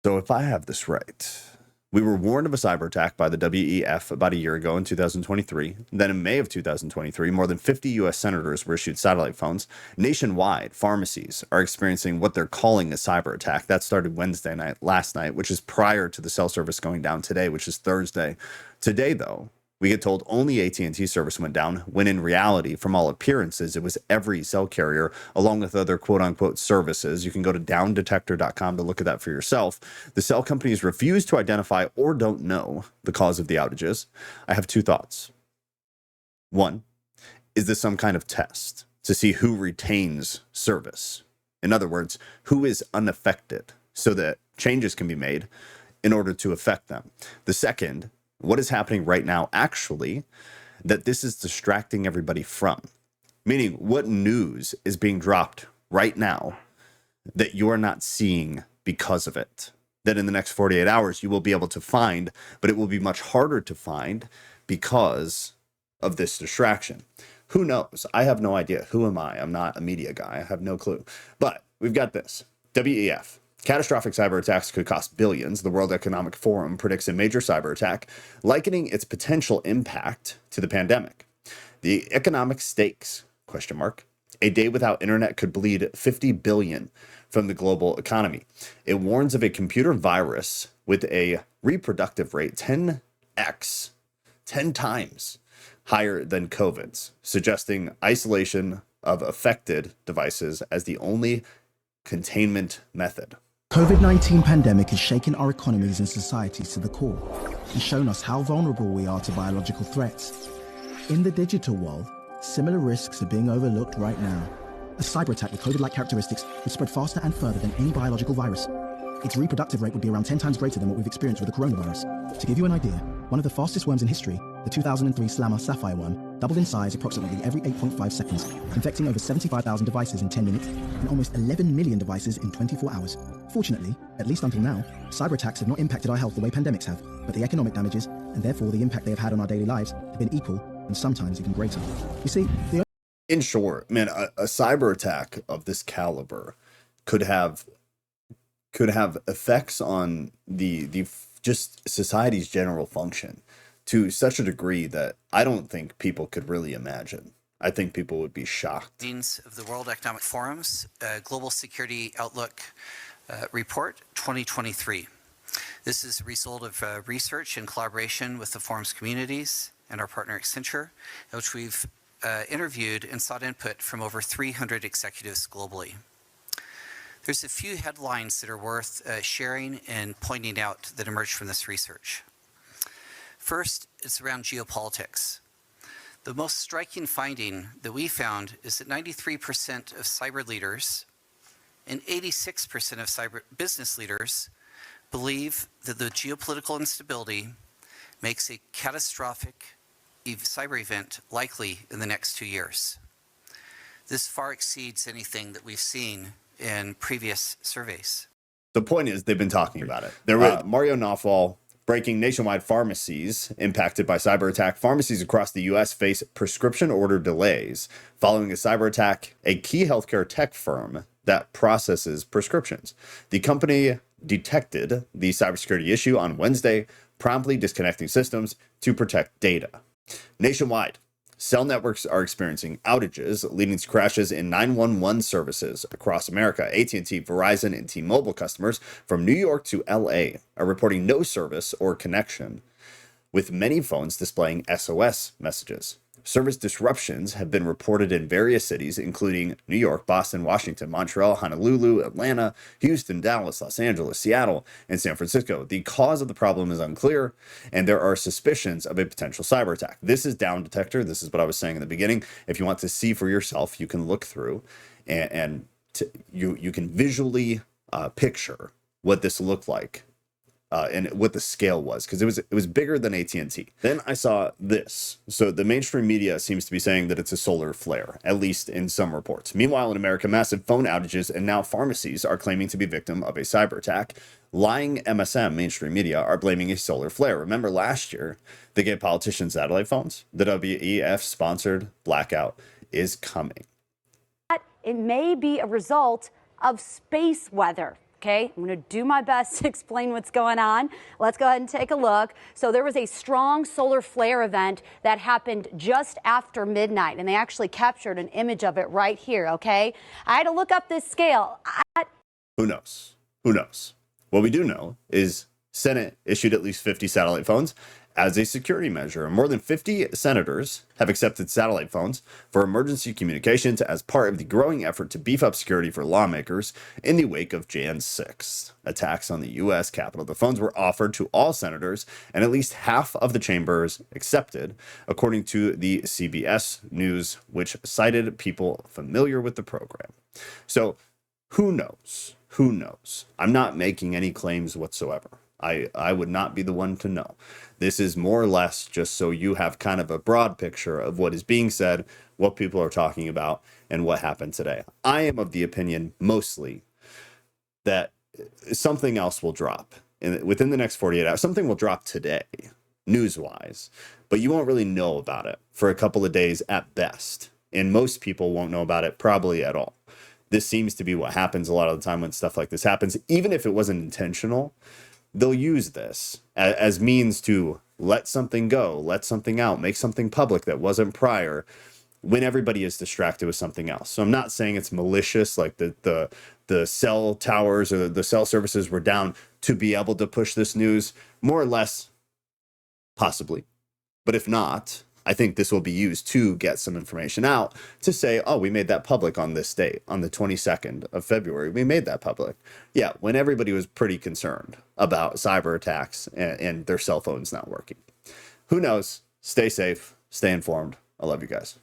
So if I have this right, we were warned of a cyber attack by the WEF about a year ago in 2023. Then in May of 2023, more than 50 US senators were issued satellite phones. Nationwide, pharmacies are experiencing what they're calling a cyber attack. That started Wednesday night, last night, which is prior to the cell service going down today, which is Thursday. Today, though, we get told only AT&T service went down, when in reality, from all appearances, it was every cell carrier, along with other quote-unquote services. You can go to downdetector.com to look at that for yourself. The cell companies refuse to identify or don't know the cause of the outages. I have two thoughts. One, is this some kind of test to see who retains service? In other words, who is unaffected so that changes can be made in order to affect them? The second, what is happening right now actually that this is distracting everybody from? Meaning, what news is being dropped right now that you're not seeing because of it? That in the next 48 hours you will be able to find, but it will be much harder to find because of this distraction. Who knows? I have no idea. Who am I? I'm not a media guy. I have no clue. But we've got this. WEF. Catastrophic cyber attacks could cost billions. The World Economic Forum predicts a major cyber attack, likening its potential impact to the pandemic. The economic stakes, ? A day without internet could bleed 50 billion from the global economy. It warns of a computer virus with a reproductive rate 10 times higher than COVID's, suggesting isolation of affected devices as the only containment method. COVID-19 pandemic has shaken our economies and societies to the core and shown us how vulnerable we are to biological threats. In the digital world, similar risks are being overlooked right now. A cyber attack with COVID-like characteristics would spread faster and further than any biological virus. Its reproductive rate would be around 10 times greater than what we've experienced with the coronavirus. To give you an idea, one of the fastest worms in history, the 2003 Slammer sapphire worm, doubled in size approximately every 8.5 seconds, infecting over 75,000 devices in 10 minutes and almost 11 million devices in 24 hours. Fortunately, at least until now, cyber attacks have not impacted our health the way pandemics have, but the economic damages, and therefore the impact they have had on our daily lives, have been equal and sometimes even greater. You see, in short, man, a cyber attack of this caliber could have effects on the just society's general function to such a degree that I don't think people could really imagine. I think people would be shocked. Of the World Economic Forum's Global Security Outlook Report 2023. This is a result of research in collaboration with the forum's communities and our partner Accenture, in which we've interviewed and sought input from over 300 executives globally. There's a few headlines that are worth sharing and pointing out that emerged from this research. First, it's around geopolitics. The most striking finding that we found is that 93% of cyber leaders and 86% of cyber business leaders believe that the geopolitical instability makes a catastrophic cyber event likely in the next 2 years. This far exceeds anything that we've seen in previous surveys. The point is, they've been talking about it. There were Mario Nawfal breaking nationwide pharmacies impacted by cyber attack. Pharmacies across the U.S. face prescription order delays following a cyber attack. A key healthcare tech firm that processes prescriptions. The company detected the cybersecurity issue on Wednesday, promptly disconnecting systems to protect data. Nationwide, cell networks are experiencing outages, leading to crashes in 911 services across America. AT&T, Verizon, and T-Mobile customers from New York to LA are reporting no service or connection, with many phones displaying SOS messages. Service disruptions have been reported in various cities, including New York, Boston, Washington, Montreal, Honolulu, Atlanta, Houston, Dallas, Los Angeles, Seattle, and San Francisco. The cause of the problem is unclear, and there are suspicions of a potential cyber attack. This is Down Detector. This is what I was saying in the beginning. If you want to see for yourself, you can look through and you can visually picture what this looked like. And what the scale was, because it was bigger than AT&T. Then I saw this. So the mainstream media seems to be saying that it's a solar flare, at least in some reports. Meanwhile, in America, massive phone outages and now pharmacies are claiming to be victim of a cyber attack. Lying MSM, mainstream media, are blaming a solar flare. Remember last year, they gave politicians satellite phones? The WEF-sponsored blackout is coming. It may be a result of space weather. Okay, I'm going to do my best to explain what's going on. Let's go ahead and take a look. So there was a strong solar flare event that happened just after midnight, and they actually captured an image of it right here, okay? I had to look up this scale. Who knows? Who knows? What we do know is Senate issued at least 50 satellite phones as a security measure. And more than 50 senators have accepted satellite phones for emergency communications as part of the growing effort to beef up security for lawmakers in the wake of Jan 6th attacks on the U.S. Capitol. The phones were offered to all senators, and at least half of the chambers accepted, according to the CBS News, which cited people familiar with the program. So who knows? Who knows? I'm not making any claims whatsoever. I would not be the one to know. This is more or less just so you have kind of a broad picture of what is being said, what people are talking about, and what happened today. I am of the opinion mostly that something else will drop within the next 48 hours. Something will drop today, news-wise, but you won't really know about it for a couple of days at best. And most people won't know about it probably at all. This seems to be what happens a lot of the time when stuff like this happens. Even if it wasn't intentional, they'll use this as means to let something go, let something out, make something public that wasn't prior when everybody is distracted with something else. So I'm not saying it's malicious, like the cell towers or the cell services were down to be able to push this news, more or less, possibly. But if not, I think this will be used to get some information out to say, oh, we made that public on this date, on the 22nd of February. We made that public. Yeah, when everybody was pretty concerned about cyber attacks and their cell phones not working. Who knows? Stay safe, stay informed. I love you guys.